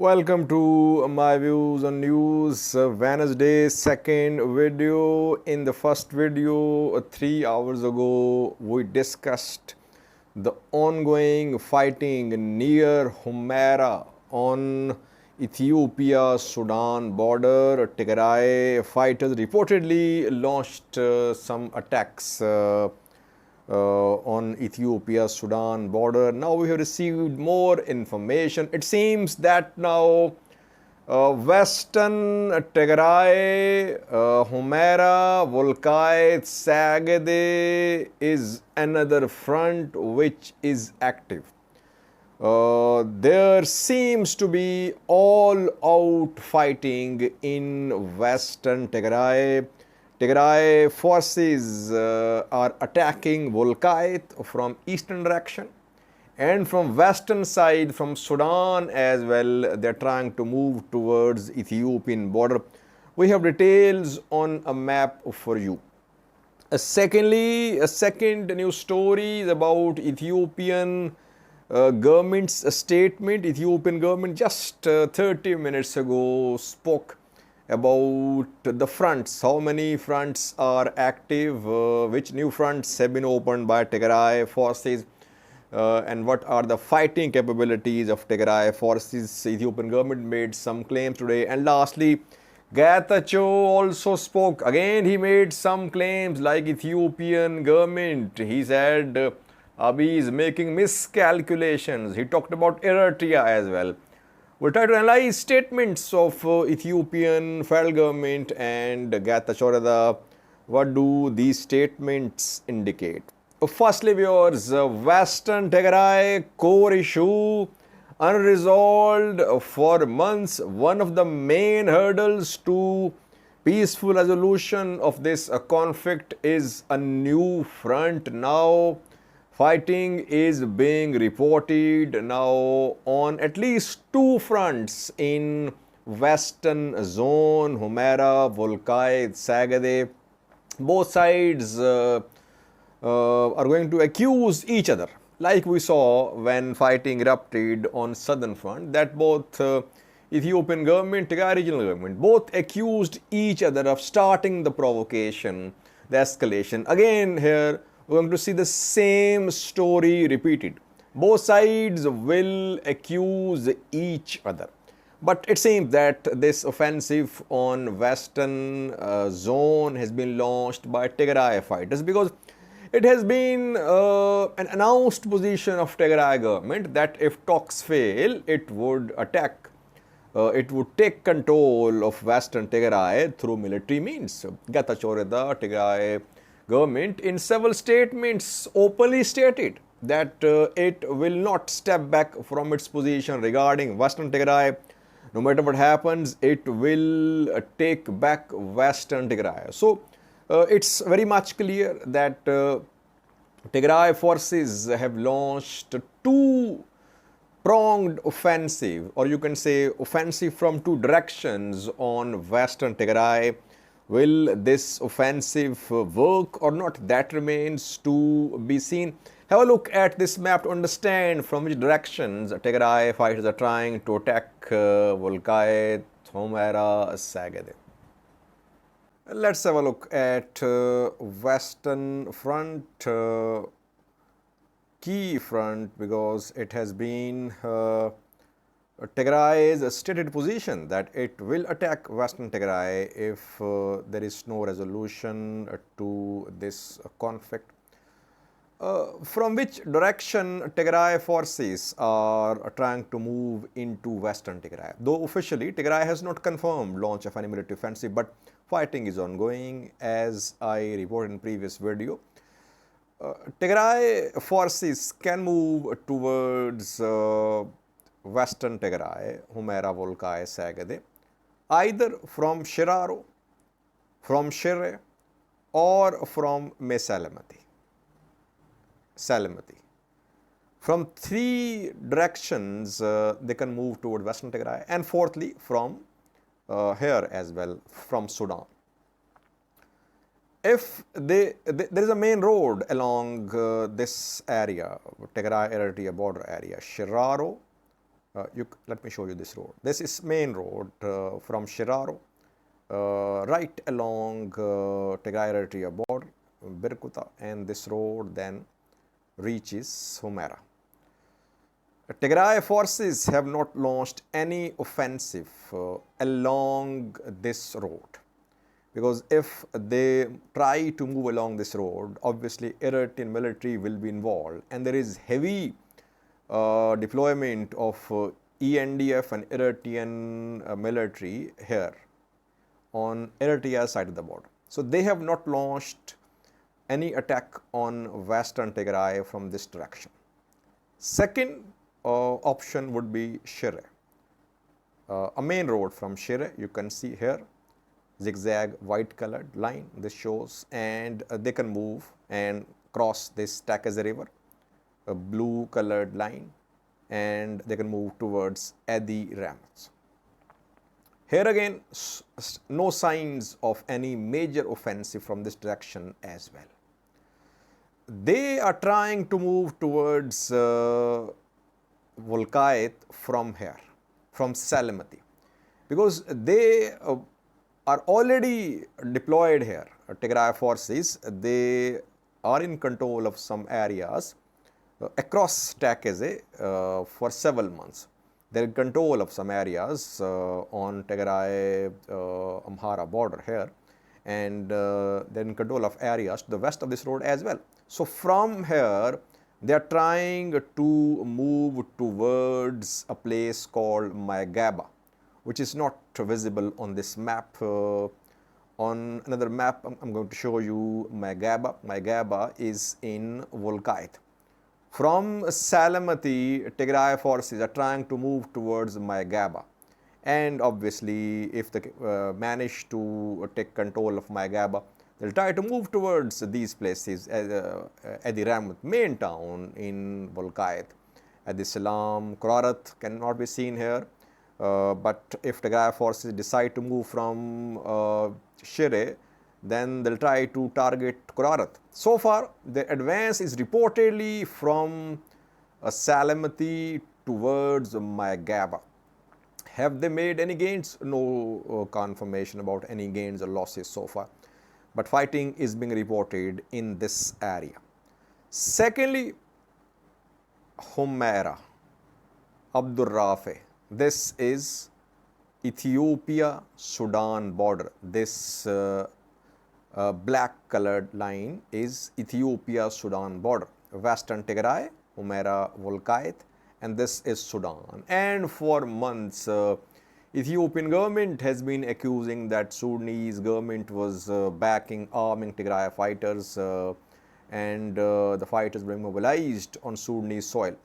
Welcome to my views on news. Wednesday, second video. In the first video, 3 hours ago, we discussed the ongoing fighting near Amhara on Ethiopia-Sudan border. Tigray fighters reportedly launched some attacks on Ethiopia-Sudan border. Now we have received more information. It seems that now Western Tigray, Amhara, Wolkait, Sagade is another front which is active. There seems to be all-out fighting in Western Tigray. Tigray forces are attacking Wolkait from eastern direction, and from western side, from Sudan as well, they are trying to move towards Ethiopian border. We have details on a map for you. Secondly, a second news story is about Ethiopian government's statement. Ethiopian government just 30 minutes ago spoke about the fronts, how many fronts are active, which new fronts have been opened by Tigray forces, and what are the fighting capabilities of Tigray forces. Ethiopian government made some claims today. And lastly, Getachew also spoke. Again, he made some claims like Ethiopian government. He said Abiy is making miscalculations. He talked about Eritrea as well. We'll try to analyze statements of Ethiopian federal government and Getachew. What do these statements indicate? Firstly, viewers, Western Tigray core issue unresolved for months. One of the main hurdles to peaceful resolution of this conflict is a new front. Now fighting is being reported now on at least two fronts in western zone, Amhara, Wolkait, Sagade. Both sides are going to accuse each other, like we saw when fighting erupted on southern front, that both Ethiopian government, Tigray regional government, both accused each other of starting the provocation, the escalation. Again here, we're going to see the same story repeated. Both sides will accuse each other. But it seems that this offensive on western zone has been launched by Tigray fighters, because it has been an announced position of Tigray government that if talks fail, it would attack, it would take control of western Tigray through military means. Getachew, Tigray government in several statements openly stated that it will not step back from its position regarding Western Tigray. No matter what happens, it will take back Western Tigray. So it's very much clear that Tigray forces have launched two-pronged offensive, or you can say offensive from two directions on Western Tigray. Will this offensive work or not? That remains to be seen. Have a look at this map to understand from which directions Tigray fighters are trying to attack Wolkait, Amhara, Sagade. Let's have a look at Western Front, key front, because it has been Tigray's stated position that it will attack Western Tigray if there is no resolution to this conflict. From which direction Tigray forces are trying to move into Western Tigray? Though officially Tigray has not confirmed launch of any military offensive, but fighting is ongoing, as I reported in previous video. Tigray forces can move towards Western Tigray, Amhara, Wolkait, Sagade, either from Shiraro, from Shire, or from Mesalamati. Salamati. From three directions, they can move toward Western Tigray, and fourthly, from here as well, from Sudan. If there is a main road along this area, Tigray Eritrea border area, Shiraro, Let me show you this road. This is main road from Shiraro, right along Tigray-Eritrea border, Birkuta, and this road then reaches Amhara. Tigray forces have not launched any offensive along this road, because if they try to move along this road, obviously Eritrean military will be involved, and there is heavy deployment of ENDF and Eritrean military here on Eritrea side of the border. So they have not launched any attack on western Tigray from this direction. Second option would be Shire, a main road from Shire. You can see here zigzag white colored line this shows, and they can move and cross this Takeze river, a blue colored line, and they can move towards Adi Ramats. Here again, no signs of any major offensive from this direction as well. They are trying to move towards Wolkait from here, from Salamati, because they are already deployed here. Tigray forces, they are in control of some areas across Takeze for several months. They are in control of some areas on Tigray Amhara border here, and they are in control of areas to the west of this road as well. So from here, they are trying to move towards a place called Maigaba, which is not visible on this map. On another map, I'm going to show you Maigaba. Maigaba is in Wolkait. From Salamati, Tigray forces are trying to move towards Maigaba. And obviously, if they manage to take control of Maigaba, they'll try to move towards these places. Adi Ramut, main town in Wolkait. Adi Salam, Korarat cannot be seen here. But if Tigray forces decide to move from Shire, then they'll try to target Korarat. So far, the advance is reportedly from Salamati towards Maigaba. Have they made any gains? No confirmation about any gains or losses so far. But fighting is being reported in this area. Secondly, Amhara, Abdur Rafe. This is Ethiopia-Sudan border. This black colored line is Ethiopia-Sudan border. Western Tigray, Amhara, Wolkait, and this is Sudan. And for months, Ethiopian government has been accusing that Sudanese government was backing, arming Tigray fighters, and the fighters were mobilized on Sudanese soil.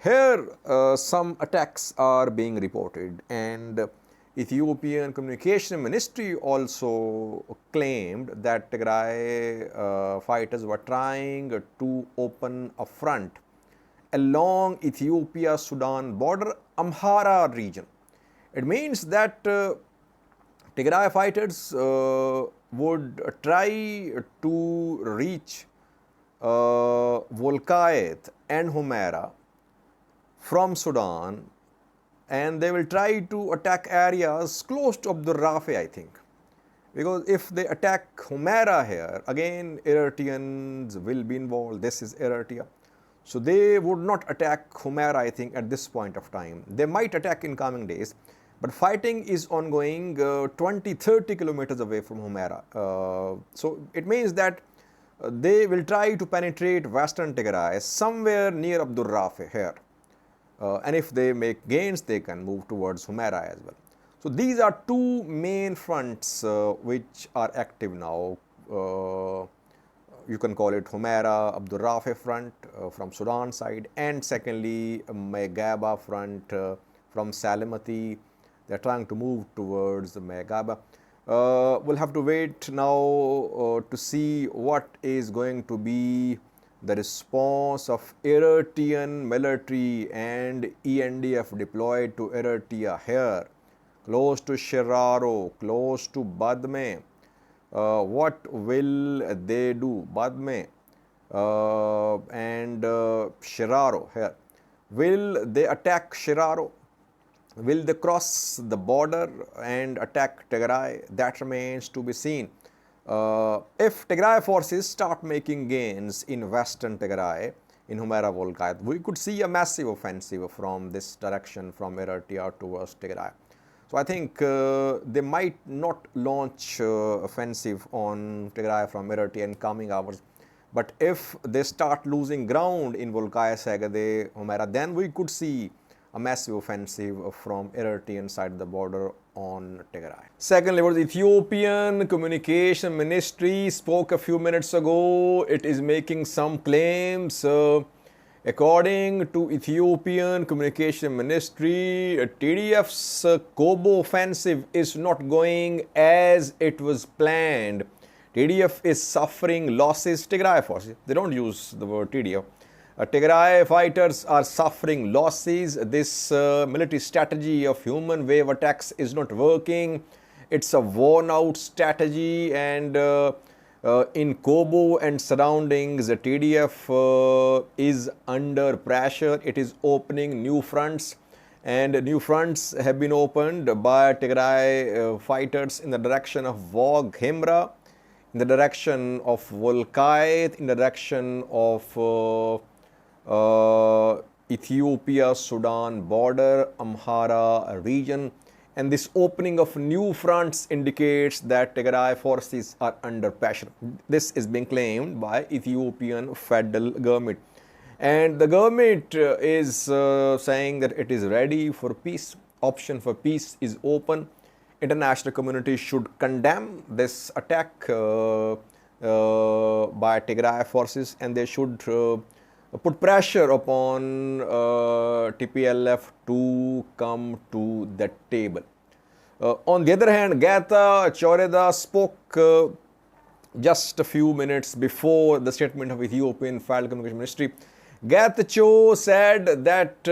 Here, some attacks are being reported, and Ethiopian Communication Ministry also claimed that Tigray fighters were trying to open a front along Ethiopia-Sudan border, Amhara region. It means that Tigray fighters would try to reach Wolkait and Amhara from Sudan, and they will try to attack areas close to Abdur Rafe, I think. Because if they attack Amhara here, again Eritreans will be involved. This is Eritrea. So they would not attack Amhara, I think, at this point of time. They might attack in coming days, but fighting is ongoing 20-30 kilometers away from Amhara. So it means that they will try to penetrate western Tigray somewhere near Abdur Rafe here. And if they make gains, they can move towards Amhara as well. So these are two main fronts which are active now. You can call it Amhara, Abdur Rafe front from Sudan side, and secondly Maigaba front from Salamati. They are trying to move towards Maigaba. We'll have to wait now to see what is going to be the response of Eritrean military and ENDF deployed to Eritrea here, close to Shiraro, close to Badme. What will they do? Badme and Shiraro here. Will they attack Shiraro? Will they cross the border and attack Tigray? That remains to be seen. If Tigray forces start making gains in western Tigray, in Amhara Wolkait, we could see a massive offensive from this direction, from Eritrea towards Tigray. So I think they might not launch offensive on Tigray from Eritrea in coming hours. But if they start losing ground in Wolkait, Sagade, Amhara, then we could see a massive offensive from Eritrean side of the border on Tigray. Secondly, what the Ethiopian Communication Ministry spoke a few minutes ago. It is making some claims. According to Ethiopian Communication Ministry, TDF's Kobo offensive is not going as it was planned. TDF is suffering losses. Tigray forces, they don't use the word TDF. Tigray fighters are suffering losses. This military strategy of human wave attacks is not working. It's a worn out strategy, and in Kobo and surroundings, the TDF is under pressure. It is opening new fronts, and new fronts have been opened by Tigray fighters in the direction of Himra, in the direction of Wolkait, in the direction of Ethiopia-Sudan border, Amhara region. And this opening of new fronts indicates that Tigray forces are under pressure. This is being claimed by Ethiopian federal government. And the government is saying that it is ready for peace. Option for peace is open. International community should condemn this attack by Tigray forces, and they should put pressure upon TPLF to come to the table. On the other hand, Geta Choreda spoke just a few minutes before the statement of Ethiopian Federal Communication Ministry. Getachew said that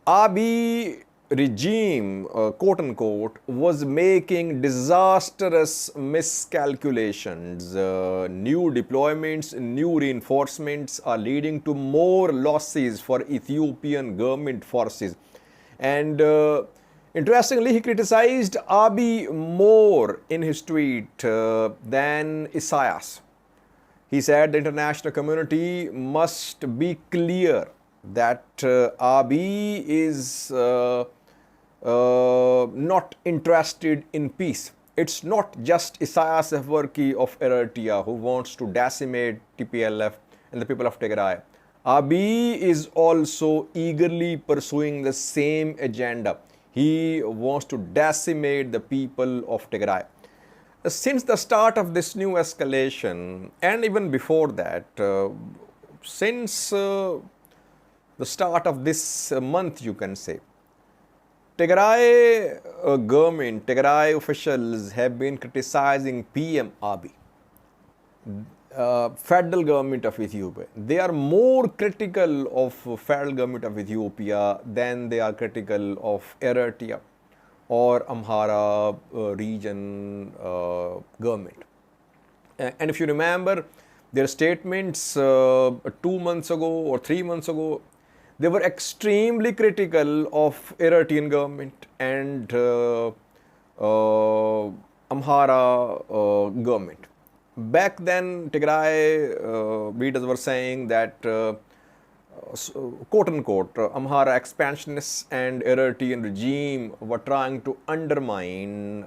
Abiy regime, quote unquote, was making disastrous miscalculations. New deployments, new reinforcements are leading to more losses for Ethiopian government forces. And interestingly, he criticized Abiy more in his tweet than Isaias. He said the international community must be clear that Abiy is not interested in peace. It's not just Isaias Afwerki of Eritrea who wants to decimate TPLF and the people of Tigray. Abiy is also eagerly pursuing the same agenda. He wants to decimate the people of Tigray. Since the start of this new escalation, and even before that, since the start of this month, you can say, Tigray government, Tigray officials have been criticizing PM Abiy, federal government of Ethiopia. They are more critical of federal government of Ethiopia than they are critical of Eritrea or Amhara region government. And if you remember their statements 2 months ago or 3 months ago, they were extremely critical of Eritrean government and Amhara government. Back then, Tigray leaders were saying that, quote unquote, Amhara expansionists and Eritrean regime were trying to undermine,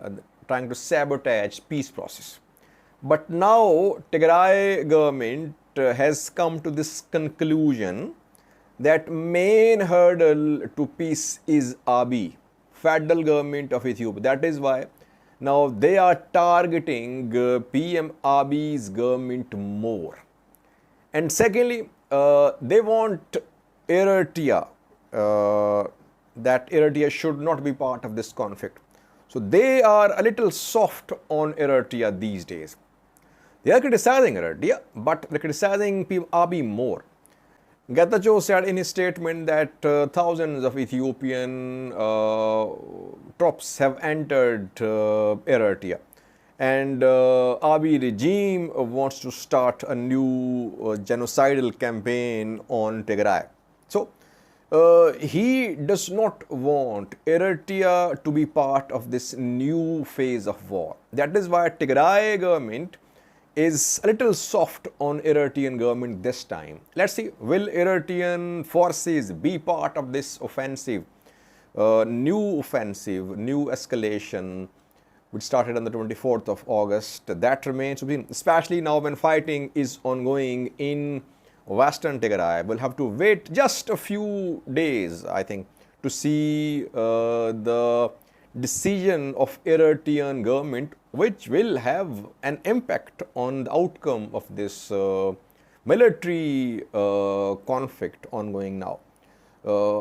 trying to sabotage peace process. But now, Tigray government has come to this conclusion that main hurdle to peace is Abiy, federal government of Ethiopia. That is why now they are targeting PM Abiy's government more. And secondly, they want Eritrea, that Eritrea should not be part of this conflict. So they are a little soft on Eritrea these days. They are criticizing Eritrea, but they are criticizing PM Abiy more. Getachew said in his statement that thousands of Ethiopian troops have entered Eritrea, and Abiy regime wants to start a new genocidal campaign on Tigray. So He does not want Eritrea to be part of this new phase of war. That is why Tigray government is a little soft on Eritrean government this time. Let's see, will Eritrean forces be part of this offensive, new offensive, new escalation, which started on the 24th of August? That remains to be seen, especially now when fighting is ongoing in Western Tigray. We'll have to wait just a few days, I think, to see the decision of Eritrean government, which will have an impact on the outcome of this military conflict ongoing now.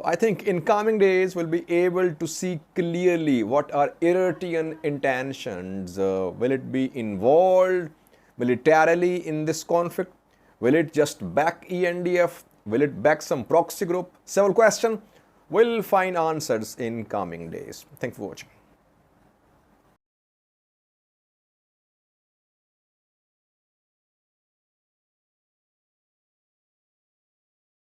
I think in coming days we'll be able to see clearly what are Eritrean intentions. Will it be involved militarily in this conflict? Will it just back ENDF? Will it back some proxy group? Several questions. We'll find answers in coming days. Thanks for watching.